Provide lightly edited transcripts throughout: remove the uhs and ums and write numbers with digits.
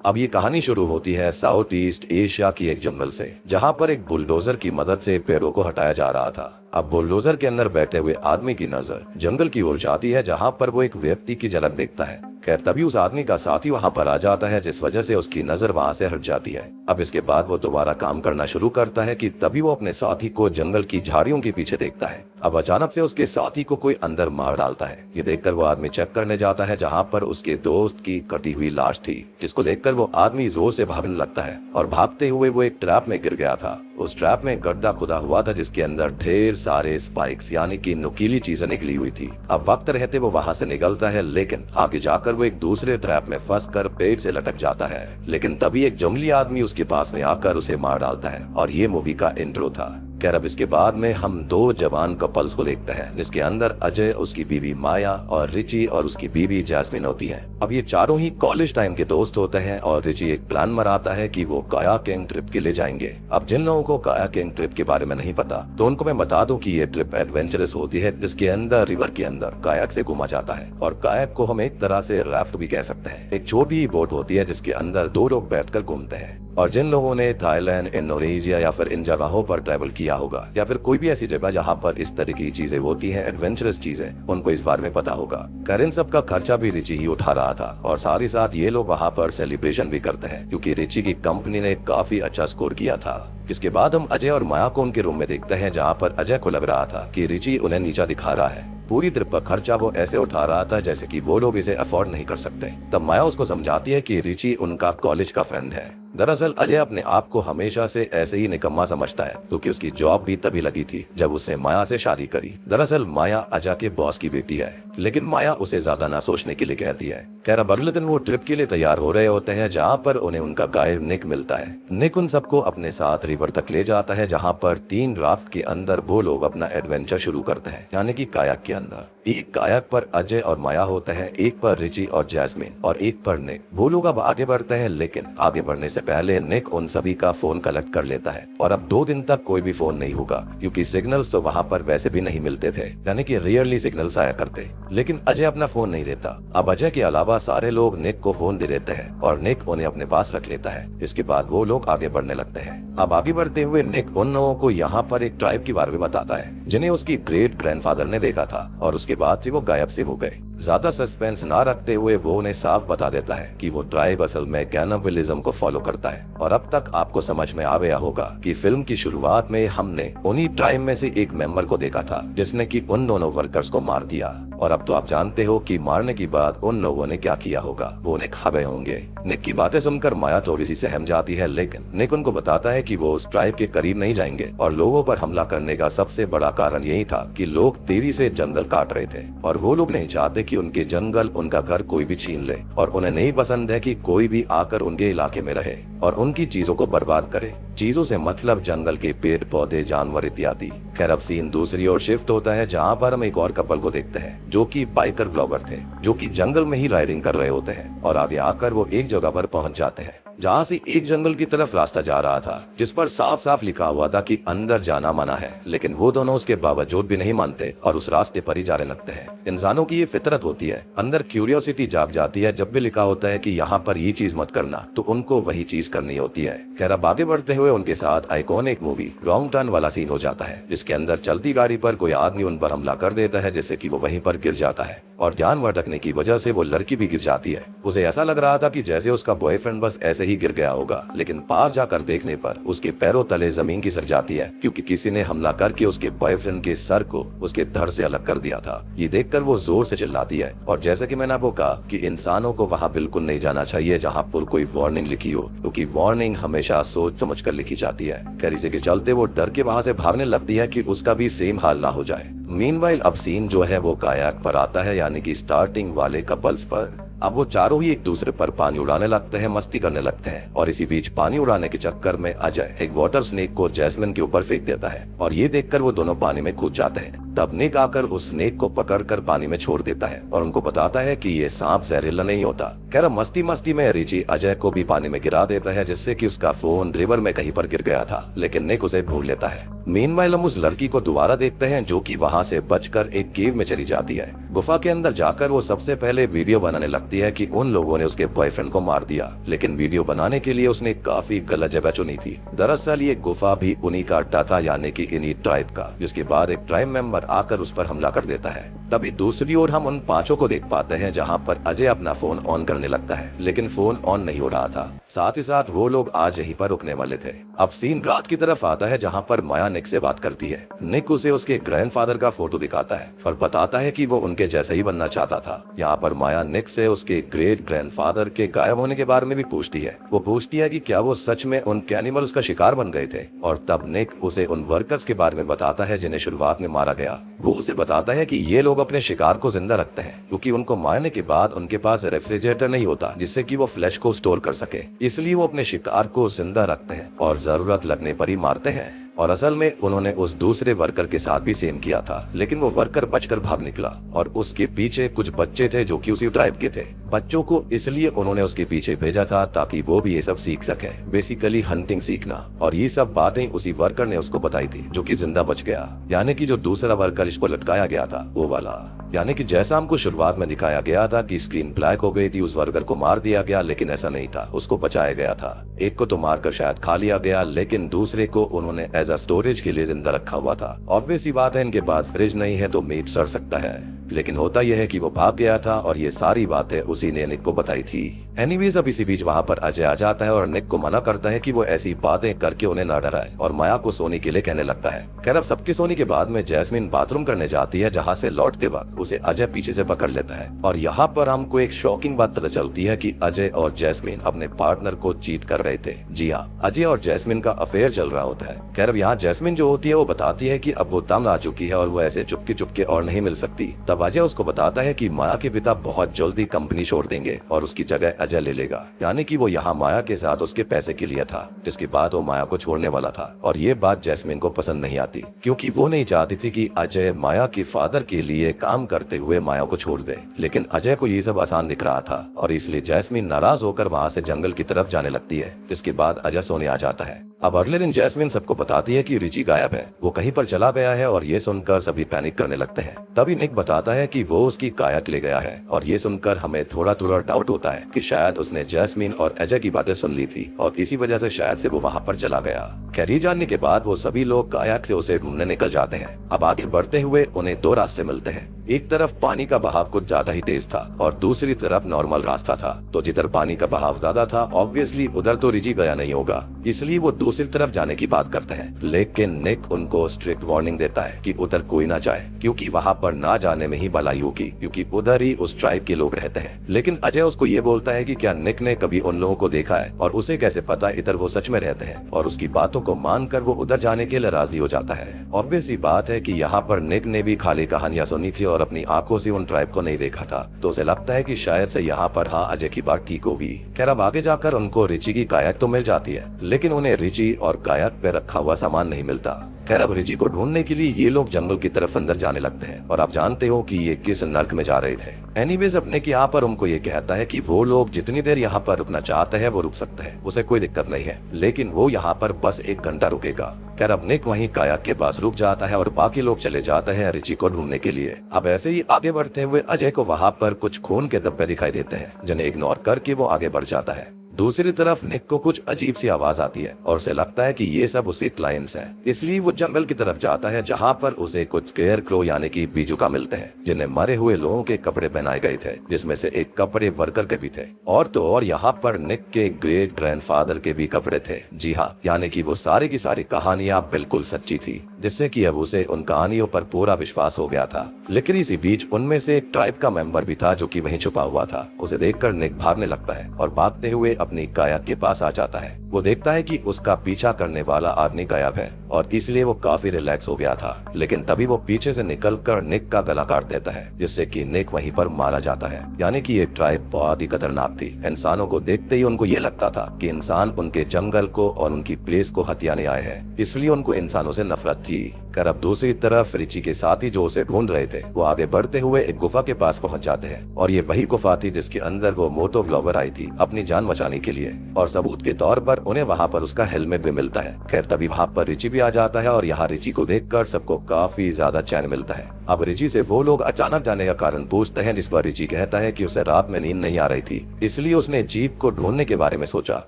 अब ये कहानी शुरू होती है साउथ ईस्ट एशिया की एक जंगल से, जहाँ पर एक बुलडोजर की मदद से पेड़ों को हटाया जा रहा था। अब बुलडोजर के अंदर बैठे हुए आदमी की नजर जंगल की ओर जाती है, जहाँ पर वो एक व्यक्ति की झलक देखता है। खैर तभी उस आदमी का साथी वहाँ पर आ जाता है, जिस वजह से उसकी नजर वहाँ से हट जाती है। अब इसके बाद वो दोबारा काम करना शुरू करता है कि तभी वो अपने साथी को जंगल की झाड़ियों के पीछे देखता है। अब अचानक से उसके साथी को कोई अंदर मार डालता है। ये देखकर वो आदमी चेक करने जाता है, जहाँ पर उसके दोस्त की कटी हुई लाश थी, जिसको देखकर वो आदमी जोर से भागने लगता है और भागते हुए वो एक ट्रैप में गिर गया था। उस ट्रैप में गड्ढा खुदा हुआ था, जिसके अंदर ढेर सारे स्पाइक्स यानी कि नुकीली चीजें निकली हुई थी। अब वक्त रहते वो वहां से निकलता है, लेकिन आगे जाकर वो एक दूसरे ट्रैप में फंसकर पेड़ से लटक जाता है। लेकिन तभी एक जंगली आदमी उसके पास में आकर उसे मार डालता है। और ये मूवी का इंट्रो था। खैर अब इसके बाद में हम दो जवान कपल्स को देखते हैं, जिसके अंदर अजय, उसकी बीवी माया और रिची और उसकी बीवी जैस्मिन होती है। अब ये चारों ही कॉलेज टाइम के दोस्त होते हैं और रिची एक प्लान बनाता है कि वो कायाकिंग ट्रिप के लिए जाएंगे। अब जिन लोगों को कायाकिंग ट्रिप के बारे में नहीं पता, तो उनको मैं बता दूं कि ये ट्रिप एडवेंचरस होती है, जिसके अंदर रिवर के अंदर कायाक से घूमा जाता है। और कायाक को हम एक तरह से राफ्ट भी कह सकते हैं। एक छोटी बोट होती है, जिसके अंदर दो लोग बैठकर घूमते हैं। और जिन लोगों ने थाईलैंड, इंडोनेशिया या फिर इन जगहों पर ट्रैवल किया होगा, या फिर कोई भी ऐसी जगह जहाँ पर इस तरह की चीजें होती हैं, एडवेंचरस चीजें, उनको इस बारे में पता होगा। करें सबका खर्चा भी रिची ही उठा रहा था और साथ ही साथ ये लोग वहाँ पर सेलिब्रेशन भी करते हैं, क्योंकि रिची की कंपनी ने काफी अच्छा स्कोर किया था। इसके बाद हम अजय और माया को उनके रूम में देखते हैं, जहाँ पर अजय को लग रहा था कि रिची उन्हें नीचा दिखा रहा है। पूरी ट्रिप का खर्चा वो ऐसे उठा रहा था जैसे कि वो लोग इसे अफोर्ड नहीं कर सकते। तब माया उसको समझाती है कि रिची उनका कॉलेज का फ्रेंड है। दरअसल अजय अपने आप को हमेशा से ऐसे ही निकम्मा समझता है, क्योंकि उसकी जॉब भी तभी लगी थी जब उसने माया से शादी करी। दरअसल माया अजय के बॉस की बेटी है, लेकिन माया उसे ज्यादा ना सोचने के लिए कहती है। खैर अब अगले दिन वो ट्रिप के लिए तैयार हो रहे होते हैं, जहाँ पर उन्हें उनका गाइड निक मिलता है। निक उन सबको अपने साथ रिवर तक ले जाता है, जहाँ पर 3 राफ्ट के अंदर वो लोग अपना एडवेंचर शुरू करते हैं, यानी कि कायाक के अंदर। एक कायाक पर अजय और माया होता है, एक पर रिची और जैस्मिन और एक पर निक। वो लोग अब आगे बढ़ते हैं, लेकिन आगे बढ़ने से पहले निक उन सभी का फोन कलेक्ट कर लेता है। और अब 2 दिन तक कोई भी फोन नहीं होगा, क्योंकि सिग्नल्स तो वहाँ पर वैसे भी नहीं मिलते थे, यानी कि रेयरली सिग्नल्स आया करते। लेकिन अजय अपना फोन नहीं देता। अब अजय के अलावा सारे लोग निक को फोन दे देते हैं और निक उन्हें अपने पास रख लेता है। इसके बाद वो लोग आगे बढ़ने लगते हैं। अब आगे बढ़ते हुए निक उन लोगों को यहाँ पर एक ट्राइब के बारे में बताता है, जिन्हें उसकी ग्रेट ग्रैंडफादर ने देखा था, और उसके बाद से वो गायब से हो गए। ज्यादा सस्पेंस ना रखते हुए वो उन्हें साफ बता देता है कि वो ट्राइब असल में कैनिबलिज्म को फॉलो करता है। और अब तक आपको समझ में आ गया होगा कि फिल्म की शुरुआत में हमने उन्हीं ट्राइब में से एक मेंबर को देखा था, जिसने कि उन दोनों वर्कर्स को मार दिया। और अब तो आप जानते हो कि मारने के बाद उन लोगों ने क्या किया होगा, वो उन्हें खा गए होंगे। निक की बातें सुनकर माया थोड़ी सी सहम जाती है, लेकिन निक उनको बताता है कि वो उस ट्राइब के करीब नहीं जाएंगे। और लोगों पर हमला करने का सबसे बड़ा कारण यही था कि लोग तेजी से जंगल काट रहे थे, और वो लोग नहीं चाहते कि उनके जंगल, उनका घर कोई भी छीन ले। और उन्हें नहीं पसंद है कि कोई भी आकर उनके इलाके में रहे और उनकी चीजों को बर्बाद करे। चीजों से मतलब जंगल के पेड़ पौधे, जानवर इत्यादि। खैर अब सीन दूसरी ओर शिफ्ट होता है, जहाँ पर हम एक और कपल को देखते हैं, जो कि बाइकर ब्लॉगर थे, जो कि जंगल में ही राइडिंग कर रहे होते हैं। और आगे आकर वो एक जगह पर पहुंच जाते हैं, जहाँ से एक जंगल की तरफ रास्ता जा रहा था, जिस पर साफ साफ लिखा हुआ था कि अंदर जाना मना है। लेकिन वो दोनों उसके बावजूद भी नहीं मानते और उस रास्ते पर ही जाने लगते हैं। इंसानों की ये फितरत होती है, अंदर क्यूरियोसिटी जाग जाती है। जब भी लिखा होता है कि यहाँ पर ये चीज मत करना, तो उनको वही चीज करनी होती है। खैर अब आगे बढ़ते हुए उनके साथ आइकॉनिक मूवी रॉन्ग टर्न वाला सीन हो जाता है, जिसके अंदर चलती गाड़ी पर कोई आदमी उन पर हमला कर देता है, जिससे कि वो वहीं पर गिर जाता है। और ध्यान भटकने की वजह से वो लड़की भी गिर जाती है। उसे ऐसा लग रहा था कि जैसे उसका बॉयफ्रेंड बस ऐसे ही गिर गया होगा, लेकिन पार जाकर देखने पर उसके पैरों तले जमीन खिसक जाती है, क्योंकि किसी ने हमला करके उसके बॉयफ्रेंड के सर को उसके धड़ से अलग कर दिया था। ये देखकर वो जोर से चिल्लाती है। और जैसे कि मैंने आपको कहा कि इंसानों को वहाँ बिल्कुल नहीं जाना चाहिए जहाँ पर कोई वार्निंग लिखी हो, क्योंकि वार्निंग हमेशा सोच समझ कर लिखी जाती है। खैर इसी के चलते वो डर के वहाँ से भागने लगती है कि उसका भी सेम हाल ना हो जाए। मीनवाइल अब सीन जो है वो कायाक पर आता है, यानी कि स्टार्टिंग वाले कपल्स पर। अब वो चारों ही एक दूसरे पर पानी उड़ाने लगते हैं, मस्ती करने लगते हैं। और इसी बीच पानी उड़ाने के चक्कर में अजय एक वाटर स्नेक को जैस्मिन के ऊपर फेंक देता है, और ये देखकर वो दोनों पानी में कूद जाते हैं। तब निक आकर उस स्नेक को पकड़कर पानी में छोड़ देता है और उनको बताता है कि ये सांप जहरीला नहीं होता। खैर मस्ती मस्ती में रिची अजय को भी पानी में गिरा देता है, जिससे कि उसका फोन रिवर में कहीं पर गिर गया था, लेकिन निक उसे ढूंढ लेता है। मीनवाइल हम उस लड़की को दोबारा देखते हैं जो कि वहाँ से बचकर एक केव में चली जाती है। गुफा के अंदर जाकर वो सबसे पहले वीडियो बनाने लगती है कि उन लोगों ने उसके बॉयफ्रेंड को मार दिया, लेकिन वीडियो बनाने के लिए उसने काफी गलत जगह चुनी थी। दरअसल ये गुफा भी उन्हीं का अड्डा था, यानी कि इन्हीं ट्राइब का, जिसके बाद एक ट्राइब मेंबर आकर उस पर हमला कर देता है। तभी दूसरी ओर हम उन पांचों को देख पाते हैं जहाँ पर अजय अपना फोन ऑन करने लगता है, लेकिन फोन ऑन नहीं हो रहा था। साथ ही साथ वो लोग आज यहीं पर रुकने वाले थे। अब सीन रात की तरफ आता है जहाँ पर माया निक से बात करती है। निक उसे उसके ग्रैंडफादर का फोटो दिखाता है और बताता है कि वो उनके जैसे ही बनना चाहता था। यहाँ पर माया निक से उसके ग्रेट ग्रैंडफादर के गायब होने के बारे में भी पूछती है। वो पूछती है कि क्या वो सच में उन कैनिमल्स का शिकार बन गए थे, और तब निक उसे उन वर्कर्स के बारे में बताता है जिन्हें शुरुआत में मारा गया। वो उसे बताता है कि ये लोग अपने शिकार को जिंदा रखते हैं क्योंकि उनको मारने के बाद उनके पास रेफ्रिजरेटर नहीं होता जिससे कि वो फ्लैश को स्टोर कर सके, इसलिए वो अपने शिकार को जिंदा रखते हैं और जरूरत लगने पर ही मारते हैं। और असल में उन्होंने उस दूसरे वर्कर के साथ भी सेम किया था, लेकिन वो वर्कर बचकर भाग निकला और उसके पीछे कुछ बच्चे थे जो कि उसी ट्राइब के थे। बच्चों को इसलिए उन्होंने उसके पीछे भेजा था ताकि वो भी ये सब सीख सके, बेसिकली हंटिंग सीखना। और ये सब बातें उसी वर्कर ने उसको बताई थी जो कि जिंदा बच गया, यानी कि जो दूसरा वर्कर इसको लटकाया गया था वो वाला। यानी कि जैसा हमको शुरुआत में दिखाया गया था कि स्क्रीन ब्लैक हो गई थी, उस वर्कर को मार दिया गया, लेकिन ऐसा नहीं था, उसको बचाया गया था। एक को तो मारकर शायद खा लिया गया, लेकिन दूसरे को उन्होंने एज अ स्टोरेज के लिए जिंदा रखा हुआ था। ऑब्वियस सी बात है, इनके पास फ्रिज नहीं है तो मीट सड़ सकता है, लेकिन होता यह है कि वो भाग गया था और ये सारी बातें उसी ने निक को बताई थी। एनीवेज अब इसी बीच वहाँ पर अजय आ जाता है और निक को मना करता है कि वो ऐसी बातें करके उन्हें ना डराए, और माया को सोने के लिए कहने लगता है। खैर अब सबके सोने के बाद में जैस्मिन बाथरूम करने जाती है, जहाँ से लौटते वक्त उसे अजय पीछे से पकड़ लेता है। और यहाँ पर हमको एक शॉकिंग बात पता चलती है कि अजय और जैस्मिन अपने पार्टनर को चीट कर रहे थे। जी हाँ, अजय और जैस्मिन का अफेयर चल रहा होता है। खैर अब यहाँ जैस्मिन जो होती है वो बताती है कि अब वो तंग आ चुकी है और वो ऐसे चुपके चुपके और नहीं मिल सकती। तब अजय उसको बताता है कि माया के पिता बहुत जल्दी कंपनी छोड़ देंगे और उसकी जगह अजय ले लेगा, यानी कि वो यहाँ माया के साथ उसके पैसे के लिए था, जिसके बाद वो माया को छोड़ने वाला था। और ये बात जैस्मिन को पसंद नहीं आती क्योंकि वो नहीं चाहती थी कि अजय माया के फादर के लिए काम करते हुए माया को छोड़ दे, लेकिन अजय को ये सब आसान दिख रहा था और इसलिए जैस्मिन नाराज होकर वहाँ से जंगल की तरफ जाने लगती है, जिसके बाद अजय सोने आ जाता है। अब अगले दिन जैस्मिन सबको बताती है कि रिची गायब है, वो कहीं पर चला गया है, और ये सुनकर सभी पैनिक करने लगते हैं। तभी निक बताता है कि वो उसकी काया ले गया है, और ये सुनकर हमें थोड़ा थोड़ा डाउट होता है कि शायद उसने जैस्मिन और अजय की बातें सुन ली थी और इसी वजह से शायद से वो वहाँ पर चला गया। खैर ये जानने के बाद वो सभी लोग कायाक से उसे ढूंढने निकल जाते हैं। अब आगे बढ़ते हुए उन्हें दो रास्ते मिलते हैं। एक तरफ पानी का बहाव कुछ ज्यादा ही तेज था और दूसरी तरफ नॉर्मल रास्ता था। तो जिधर पानी का बहाव ज्यादा था ऑब्वियसली उधर तो रिची गया नहीं होगा, इसलिए वो दूसरी तरफ जाने की बात करते हैं। लेकिन निक उनको स्ट्रिक्ट वार्निंग देता है कि उधर कोई ना जाए क्योंकि वहाँ पर ना जाने में ही भलाई होगी, क्योंकि उधर ही उस ट्राइब के लोग रहते हैं। लेकिन अजय उसको ये बोलता है कि क्या निक ने कभी उन लोगों को देखा है और उसे कैसे पता इधर वो सच में रहते हैं, और उसकी बातों को मानकर वो उधर जाने के लिए राजी हो जाता है। ऑब्वियस सी बात है कि यहाँ पर निक ने भी खाली कहानियां सुनी थी और अपनी आंखों से उन ट्राइब को नहीं देखा था, तो उसे लगता है कि शायद से यहाँ पर हाँ अजय की बात ठीक होगी। खैर अब आगे जाकर उनको रिची की कायाक तो मिल जाती है, लेकिन उन्हें रिची और कायाक पे रखा हुआ सामान नहीं मिलता। खैर अब रिची को ढूंढने के लिए ये लोग जंगल की तरफ अंदर जाने लगते हैं और आप जानते हो कि ये किस नर्क में जा रहे थे। एनीवेज अपने की यहाँ पर उनको ये कहता है कि वो लोग जितनी देर यहाँ पर रुकना चाहते हैं वो रुक सकते हैं, उसे कोई दिक्कत नहीं है, लेकिन वो यहाँ पर बस 1 घंटा रुकेगा। खैर अब निक वहीं कायाक के पास रुक जाता है और बाकी लोग चले जाते हैं रिची को ढूंढने के लिए। अब ऐसे ही आगे बढ़ते हुए अजय को वहाँ पर कुछ खून के धब्बे दिखाई देते हैं, जिन्हें इग्नोर करके वो आगे बढ़ जाता है। दूसरी तरफ निक को कुछ अजीब सी आवाज आती है और उसे लगता है कि ये सब उसके क्लाइंट्स हैं, इसलिए वो जंगल की तरफ जाता है जहाँ पर उसे कुछ केयर क्रो यानी कि बीजुका मिलते हैं, जिन्हें मरे हुए लोगों के कपड़े पहनाए गए थे, जिसमें से एक कपड़े वर्कर के भी थे। और तो और यहाँ पर निक के ग्रेट ग्रैंडफादर के भी कपड़े थे। जी हाँ, यानी कि वो सारी की सारी कहानियां बिल्कुल सच्ची थी, जिससे कि अब उसे उन कहानियों पर पूरा विश्वास हो गया था। लेकिन इसी बीच उनमें से एक ट्राइब का मेंबर भी था जो कि वहीं छुपा हुआ था। उसे देखकर निक भागने लगता है और भागते हुए अपनी कायाक के पास आ जाता है। वो देखता है कि उसका पीछा करने वाला आदमी गायब है और इसलिए वो काफी रिलैक्स हो गया था। लेकिन तभी वो पीछे से निकलकर निक का गला काट देता है, जिससे कि निक वहीं पर मारा जाता है। यानी कि ये ट्राइब बहुत ही खतरनाक थी। इंसानों को देखते ही उनको ये लगता था कि इंसान उनके जंगल को और उनकी प्लेस को हथियाने आए हैं, इसलिए उनको इंसानों से नफरत थी। कर अब दूसरी तरफ रिची के साथी जो उसे ढूंढ रहे थे वो आगे बढ़ते हुए एक गुफा के पास पहुंच जाते हैं और ये वही गुफा थी जिसके अंदर वो मोटो फ्लावर आई थी अपनी जान बचाने बचाने के लिए, और सबूत के तौर पर उन्हें वहाँ पर उसका हेलमेट भी मिलता है। खैर तभी वहाँ पर रिची भी आ जाता है और यहाँ रिची को देखकर सबको काफी ज्यादा चैन मिलता है। अब रिची से वो लोग अचानक जाने का कारण पूछते हैं, जिस पर रिची कहता है कि उसे रात में नींद नहीं आ रही थी, इसलिए उसने जीप को ढूंढने के बारे में सोचा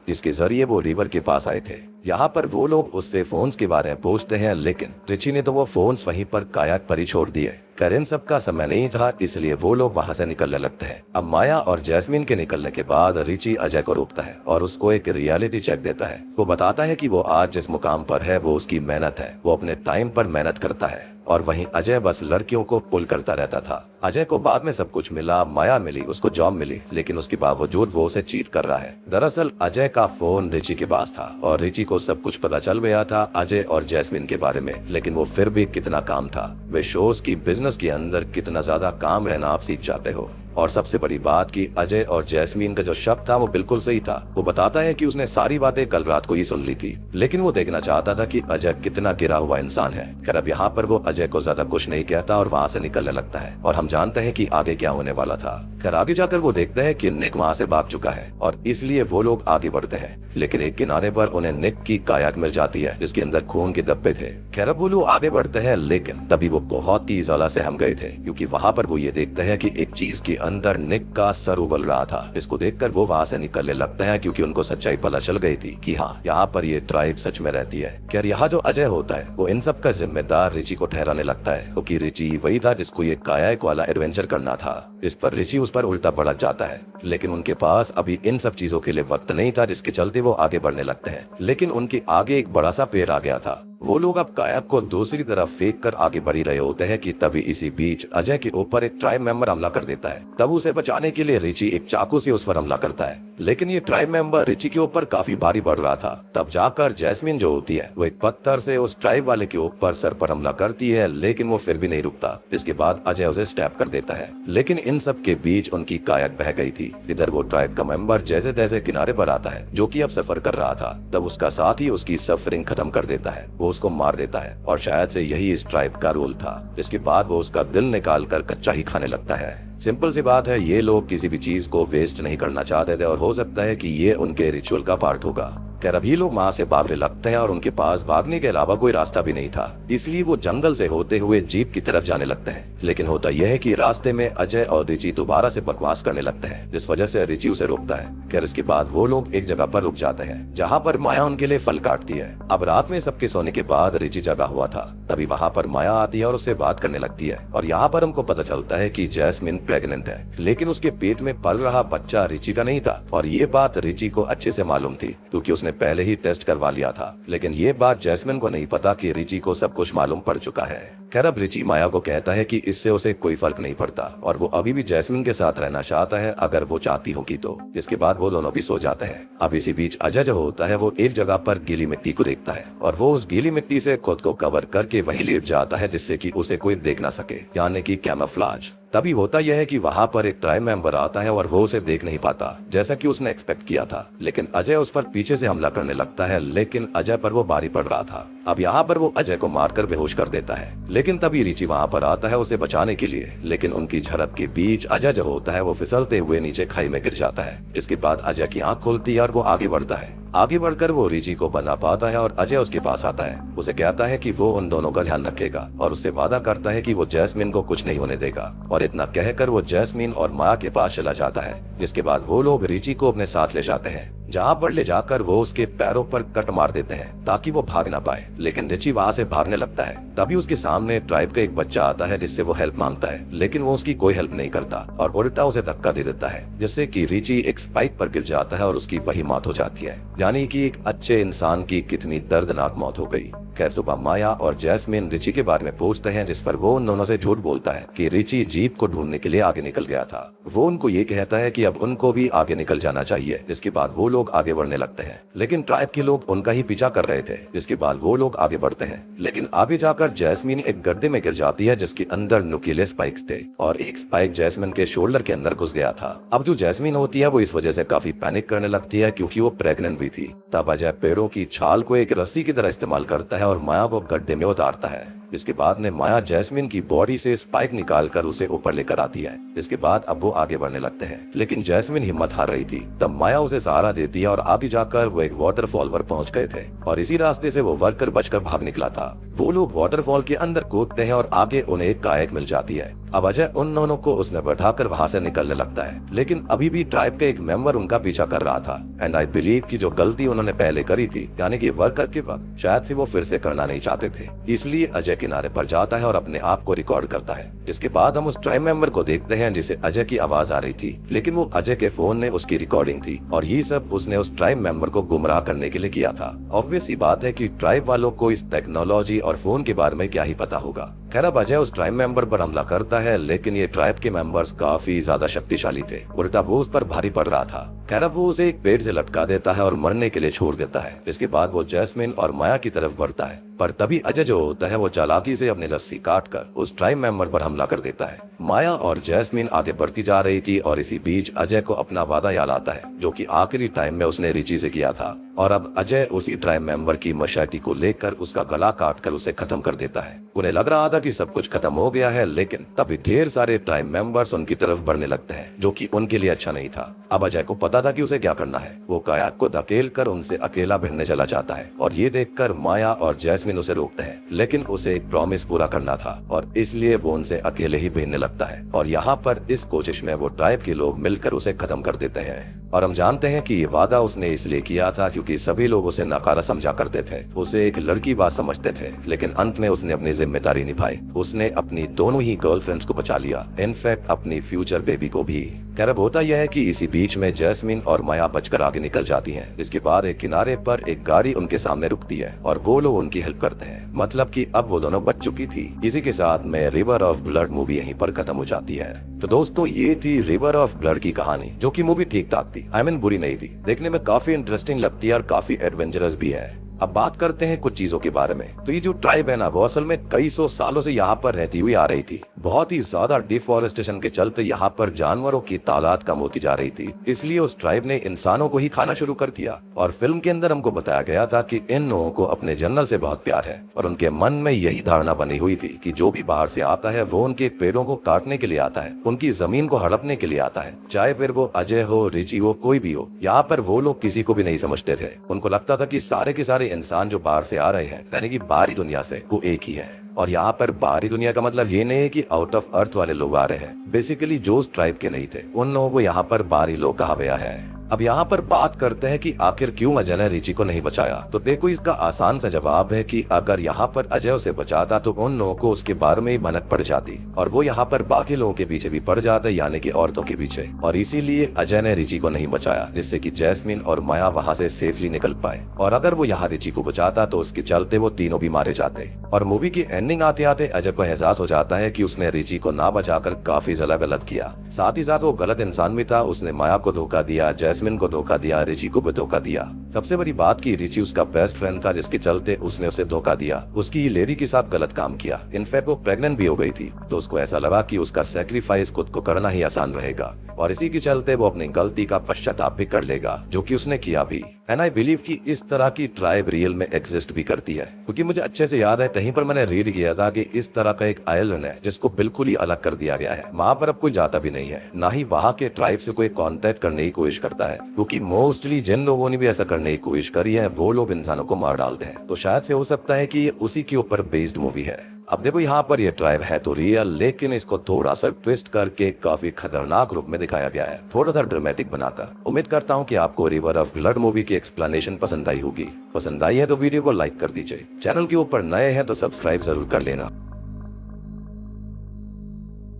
जिसके जरिए वो रिवर के पास आए थे। यहाँ पर वो लोग उससे फोन्स के बारे में पूछते हैं, लेकिन रिची ने तो वो फोन्स वहीं पर कायाक पर ही छोड़ दिए। करें सबका समय नहीं था, इसलिए वो लोग वहाँ से निकलने लगते हैं। अब माया और जैस्मिन के निकलने के बाद रिची अजय को रोकता है और उसको एक रियलिटी चेक देता है। वो बताता है कि वो आज जिस मुकाम पर है वो उसकी मेहनत है, वो अपने टाइम पर मेहनत करता है, और वहीं अजय बस लड़कियों को पुल करता रहता था। अजय को बाद में सब कुछ मिला, माया मिली, उसको जॉब मिली, लेकिन उसके बावजूद वो उसे चीट कर रहा है। दरअसल अजय का फोन रिची के पास था और रिची को सब कुछ पता चल गया था अजय और जैस्मिन के बारे में, लेकिन वो फिर भी कितना काम था। वे शोज की बिजनेस के अंदर कितना ज्यादा काम रहना आप सीख जाते हो। और सबसे बड़ी बात कि अजय और जैस्मीन का जो शब्द था वो बिल्कुल सही था। वो बताता है कि उसने सारी बातें कल रात को ही सुन ली थी, लेकिन वो देखना चाहता था कि अजय कितना गिरा हुआ इंसान है। खैर अब यहाँ पर वो अजय को ज्यादा कुछ नहीं कहता और वहाँ से निकलने लगता है, और हम जानते हैं कि आगे क्या होने वाला था। खैर आगे जाकर वो देखते हैं कि निक वहाँ से भाग चुका है और इसलिए वो लोग आगे बढ़ते हैं, लेकिन एक किनारे पर उन्हें निक की कायाक मिल जाती है जिसके अंदर खून के धब्बे थे। खैर अब वो लोग आगे बढ़ते हैं, लेकिन तभी वो बहुत ही ज्यादा सहम गए थे, क्योंकि वहाँ पर वो ये देखते हैं कि एक चीज के अंदर निक का सर उबल रहा था। इसको देखकर वो वहाँ से निकलने लगते हैं, क्योंकि उनको सच्चाई पता चल गई थी कि हाँ यहाँ पर ये ट्राइब सच में रहती है। खैर यहाँ जो अजय होता है वो इन सब का जिम्मेदार रिची को ठहराने लगता है, क्योंकि रिची वही था जिसको ये कायाक वाला एडवेंचर करना था। इस पर रिची उस पर उल्टा भड़क जाता है, लेकिन उनके पास अभी इन सब चीजों के लिए वक्त नहीं था, जिसके चलते वो आगे बढ़ने लगते हैं। लेकिन उनके आगे एक बड़ा सा पेड़ आ गया था। वो लोग अब कायाक को दूसरी तरफ फेंक कर आगे बढ़ ही रहे होते हैं कि तभी इसी बीच अजय के ऊपर एक ट्राइब मेंबर हमला कर देता है। तब उसे बचाने के लिए रिची एक चाकू से उस पर हमला करता है, लेकिन ये ट्राइब मेंबर रिची के ऊपर काफी भारी पड़ रहा था। तब जाकर जैस्मिन जो होती है वो एक पत्थर से उस ट्राइब वाले के ऊपर सर पर हमला करती है, लेकिन वो फिर भी नहीं रुकता। इसके बाद अजय उसे स्टैप कर देता है, लेकिन इन सब के बीच उनकी कायाक बह गई थी। इधर वो ट्राइब का मेंबर जैसे तैसे किनारे पर आता है, जो कि अब सफर कर रहा था। तब उसका साथी उसकी सफरिंग खत्म कर देता है, वो उसको मार देता है, और शायद से यही इस ट्राइब का रोल था। इसके बाद वो उसका दिल निकाल कर कच्चा ही खाने लगता है। सिंपल सी बात है, ये लोग किसी भी चीज को वेस्ट नहीं करना चाहते थे, और हो सकता है कि ये उनके रिचुअल का पार्ट होगा। खैर अभी लोग वहाँ से भागने लगते हैं और उनके पास भागने के अलावा कोई रास्ता भी नहीं था, इसलिए वो जंगल से होते हुए जीप की तरफ जाने लगते हैं। लेकिन होता यह है कि रास्ते में अजय और रिची दोबारा से बकवास करने लगते हैं, जिस वजह से रिची उसे रोकता है। खैर इसके बाद वो लोग एक जगह पर रुक जाते हैं, जहाँ पर माया उनके लिए फल काटती है। अब रात में सबके सोने के बाद रिची जगा हुआ था, तभी वहाँ पर माया आती है और उससे बात करने लगती है, और यहाँ पर हमको पता चलता है कि जैस्मिन प्रेग्नेंट है, लेकिन उसके पेट में पल रहा बच्चा रिची का नहीं था। और ये बात रिची को अच्छे से मालूम थी, क्योंकि उसने पहले ही टेस्ट करवा लिया था। लेकिन ये बात जैस्मिन को नहीं पता कि रिची को सब कुछ मालूम पड़ चुका है। खैर अब रिची माया को कहता है कि इससे उसे कोई फर्क नहीं पड़ता, और वो अभी भी जैस्मिन के साथ रहना चाहता है अगर वो चाहती होगी तो। जिसके बाद वो दोनों भी सो जाते हैं। अब इसी बीच अजय जो होता है वो एक जगह पर गीली मिट्टी को देखता है, और वो उस गीली मिट्टी से खुद को कवर करके वहीं लेट जाता है, जिससे कि उसे कोई देख ना सके, यानी कि कैमोफ्लेज। तभी होता यह है कि वहाँ पर एक ट्राइब मेंबर आता है और वो उसे देख नहीं पाता, जैसा कि उसने एक्सपेक्ट किया था। लेकिन अजय उस पर पीछे से हमला करने लगता है, लेकिन अजय पर वो भारी पड़ रहा था। अब यहाँ पर वो अजय को मारकर बेहोश कर देता है, लेकिन तभी रिची वहाँ पर आता है उसे बचाने के लिए। लेकिन उनकी झड़प के बीच अजय जो होता है वो फिसलते हुए नीचे खाई में गिर जाता है। इसके बाद अजय की आंख खुलती है और वो आगे बढ़ता है। आगे बढ़कर वो रिची को बना पाता है और अजय उसके पास आता है। उसे कहता है कि वो उन दोनों का ध्यान रखेगा, और उससे वादा करता है कि वो जैस्मिन को कुछ नहीं होने देगा। और इतना कहकर वो जैस्मिन और माया के पास चला जाता है। जिसके बाद वो लोग रिची को अपने साथ ले जाते हैं, जहाँ पर ले जाकर वो उसके पैरों पर कट मार देते हैं ताकि वो भाग ना पाए। लेकिन रिची वहाँ से भागने लगता है। तभी उसके सामने ट्राइब का एक बच्चा आता है, जिससे वो हेल्प मांगता है, लेकिन वो उसकी कोई हेल्प नहीं करता और उल्टा उसे धक्का दे देता है, जिससे कि रिची एक स्पाइक पर गिर जाता है और उसकी वही मौत हो जाती है। यानी कि एक अच्छे इंसान की कितनी दर्दनाक मौत हो गई। खैर सुबह माया और जैस्मिन रिची के बारे में पूछते हैं, जिस पर वो उन दोनों से झूठ बोलता है कि रिची जीप को ढूंढने के लिए आगे निकल गया था। वो उनको ये कहता है कि अब उनको भी आगे निकल जाना चाहिए। जिसके बाद वो लोग आगे बढ़ने लगते हैं, लेकिन ट्राइब के लोग उनका ही पीछा कर रहे थे। जिसके बाद वो लोग आगे बढ़ते हैं, लेकिन आगे जाकर जैस्मिन एक गड्ढे में गिर जाती है, जिसके अंदर नुकीले स्पाइक्स थे, और एक स्पाइक जैस्मिन के शोल्डर के अंदर घुस गया था। अब जो जैस्मिन होती है वो इस वजह से काफी पैनिक करने लगती है, क्योंकि वो प्रेग्नेंट भी थी। तब अजय पेड़ों की छाल को एक रस्सी की तरह इस्तेमाल करता है और माया को गड्ढे में उतारता है। इसके बाद में माया जैस्मिन की बॉडी से स्पाइक निकालकर उसे ऊपर लेकर आती है। इसके बाद अब वो आगे बढ़ने लगते हैं, लेकिन जैस्मिन हिम्मत हार रही थी। तब माया उसे सहारा देती है और आगे जाकर वो एक वाटरफॉल पर पहुंच गए थे और इसी रास्ते से वो वर्कर बचकर भाग निकला था। वो लोग वाटरफॉल के अंदर कूदते हैं और आगे उन्हें एक कायक मिल जाती है। अब अजय उन दोनों को उसने बैठाकर वहां से निकलने लगता है, लेकिन अभी भी ट्राइब का एक मेंबर उनका पीछा कर रहा था। एंड आई बिलीव कि जो गलती उन्होंने पहले करी थी, यानी कि वर्कर के वक्त, शायद से वो फिर से करना नहीं चाहते थे। इसलिए अजय किनारे पर जाता है और अपने आप को रिकॉर्ड करता है। जिसके बाद हम उस ट्राइब मेंबर को देखते हैं जिसे अजय की आवाज आ रही थी, लेकिन वो अजय के फोन में उसकी रिकॉर्डिंग थी और ये सब उसने उस ट्राइब मेंबर को गुमराह करने के लिए किया था। ऑब्वियस सी बात है कि ट्राइब वालों को इस टेक्नोलॉजी और फोन के बारे में क्या ही पता होगा। खैर अब अजय उस ट्राइब मेंबर पर हमला करता है, लेकिन ये ट्राइब के मेंबर्स काफी ज्यादा शक्तिशाली थे, उल्टा वो उस पर भारी पड़ रहा था। खैर अब वो उसे एक पेड़ से लटका देता है और मरने के लिए छोड़ देता है। इसके बाद वो जैस्मिन और माया की तरफ बढ़ता है, पर तभी अजय जो होता है वो चालाकी से अपनी रस्सी काटकर उस ट्राइब मेंबर पर हमला कर देता है। माया और जैस्मिन आगे बढ़ती जा रही थी और इसी बीच अजय को अपना वादा याद आता है, जो कि आखिरी टाइम में उसने रिची से किया था। और अब अजय उसी ट्राइब मेंबर की मशाटी को लेकर उसका गला काटकर उसे खत्म कर देता है। उन्हें लग रहा था कि सब कुछ खत्म हो गया है, लेकिन तभी ढेर सारे ट्राइब मेंबर्स उनकी तरफ बढ़ने लगते हैं, जो कि उनके लिए अच्छा नहीं था। अब अजय को पता था कि उसे क्या करना है। वो कायाक को धकेल कर उनसे अकेला भिड़ने चला जाता है और ये देखकर माया और जैस्मिन उसे रोकते हैं, लेकिन उसे एक प्रॉमिस पूरा करना था और इसलिए वो उनसे अकेले ही भिड़ने लगता है। और यहाँ पर इस कोशिश में वो ट्राइब के लोग मिलकर उसे खत्म कर देते हैं। और हम जानते हैं कि ये वादा उसने इसलिए किया था क्योंकि सभी लोग उसे नकारा समझा करते थे, उसे एक लड़की बात समझते थे, लेकिन अंत में उसने अपनी जिम्मेदारी निभाई। उसने अपनी दोनों ही गर्लफ्रेंड्स को बचा लिया, इनफैक्ट अपनी फ्यूचर बेबी को भी। खैर अब होता यह है कि इसी बीच में जैस्मिन और माया बचकर आगे निकल जाती हैं। इसके बाद एक किनारे पर एक गाड़ी उनके सामने रुकती है और वो लोग उनकी हेल्प करते हैं, मतलब कि अब वो दोनों बच चुकी थी। इसी के साथ में रिवर ऑफ ब्लड मूवी यहीं पर खत्म हो जाती है। तो दोस्तों ये थी रिवर ऑफ ब्लड की कहानी, जो कि मूवी ठीक ठाक थी, आई मीन बुरी नहीं थी, देखने में काफी इंटरेस्टिंग लगती है और काफी एडवेंचरस भी है। अब बात करते हैं कुछ चीजों के बारे में। तो ये जो ट्राइब है ना, वो असल में कई सौ सालों से यहाँ पर रहती हुई आ रही थी। बहुत ही ज्यादा डिफॉरेस्टेशन के चलते यहाँ पर जानवरों की तादाद कम होती जा रही थी, इसलिए उस ट्राइब ने इंसानों को ही खाना शुरू कर दिया। और फिल्म के अंदर हमको बताया गया था कि इन लोगों को अपने जंगल से बहुत प्यार है और उनके मन में यही धारणा बनी हुई थी कि जो भी बाहर से आता है वो उनके पेड़ों को काटने के लिए आता है, उनकी जमीन को हड़पने के लिए आता है, चाहे फिर वो अजय हो, रिची हो, कोई भी हो। यहाँ पर वो लोग किसी को भी नहीं समझते थे। उनको लगता था कि सारे के सारे इंसान जो बाहर से आ रहे हैं, यानी कि बाहरी दुनिया से, वो एक ही है। और यहाँ पर बाहरी दुनिया का मतलब ये नहीं है कि आउट ऑफ अर्थ वाले लोग आ रहे हैं। बेसिकली जो उस ट्राइब के नहीं थे उन लोगों को यहाँ पर बाहरी लोग कहा गया है। अब यहाँ पर बात करते हैं कि आखिर क्यों अजय ने रिची को नहीं बचाया। तो देखो इसका आसान सा जवाब है कि अगर यहाँ पर अजय उसे बचाता तो उन लोगों को उसके बारे में ही भनक पड़ जाती और वो यहाँ पर बाकी लोगों के पीछे भी पड़ जाते, यानी कि औरतों के पीछे। और इसीलिए अजय ने रिची को नहीं बचाया, जिससे कि जैस्मिन और माया वहाँ से सेफली निकल पाए। और अगर वो यहाँ रिची को बचाता तो उसके चलते वो तीनों भी मारे जाते। और मूवी की एंडिंग आते आते अजय को एहसास हो जाता है कि उसने रिची को ना बचाकर काफी ज्यादा गलत किया। साथ ही साथ वो गलत इंसान भी था। उसने माया को धोखा दिया, जैस्मिन को धोखा दिया, रिची को भी धोखा दिया। सबसे बड़ी बात की रिची उसका बेस्ट फ्रेंड था, जिसके चलते उसने उसे धोखा दिया, उसकी लेडी के साथ गलत काम किया। इनफैक्ट वो प्रेग्नेंट भी हो गई थी, तो उसको ऐसा लगा कि उसका सेक्रीफाइस खुद को करना ही आसान रहेगा और इसी के चलते वो अपनी गलती का पश्चाताप भी कर लेगा, जो कि उसने किया भी। एंड आई बिलीव कि इस तरह की ट्राइब रियल में एग्जिस्ट भी करती है, क्योंकि मुझे अच्छे से याद है कहीं पर मैंने रीड किया था कि इस तरह का एक आइलैंड है जिसको बिल्कुल ही अलग कर दिया गया है। वहाँ पर अब कोई जाता भी नहीं है, ना ही वहाँ के ट्राइब से कोई कांटेक्ट करने की कोशिश करता है, क्योंकि मोस्टली जिन लोगों ने भी ऐसा करने की कोशिश करी है वो लोग इंसानों को मार डालते हैं। तो शायद से हो सकता है कि ये उसी के ऊपर बेस्ड मूवी है। अब देखो यहाँ पर ये ट्राइब है तो रियल, लेकिन इसको थोड़ा सा ट्विस्ट करके काफी खतरनाक रूप में दिखाया गया है, थोड़ा सा ड्रामेटिक बनाकर। उम्मीद करता हूँ कि आपको रिवर ऑफ ब्लड मूवी की एक्सप्लेनेशन पसंद आई होगी। पसंद आई है तो वीडियो को लाइक कर दीजिए, चैनल के ऊपर नए हैं तो सब्सक्राइब जरूर कर लेना।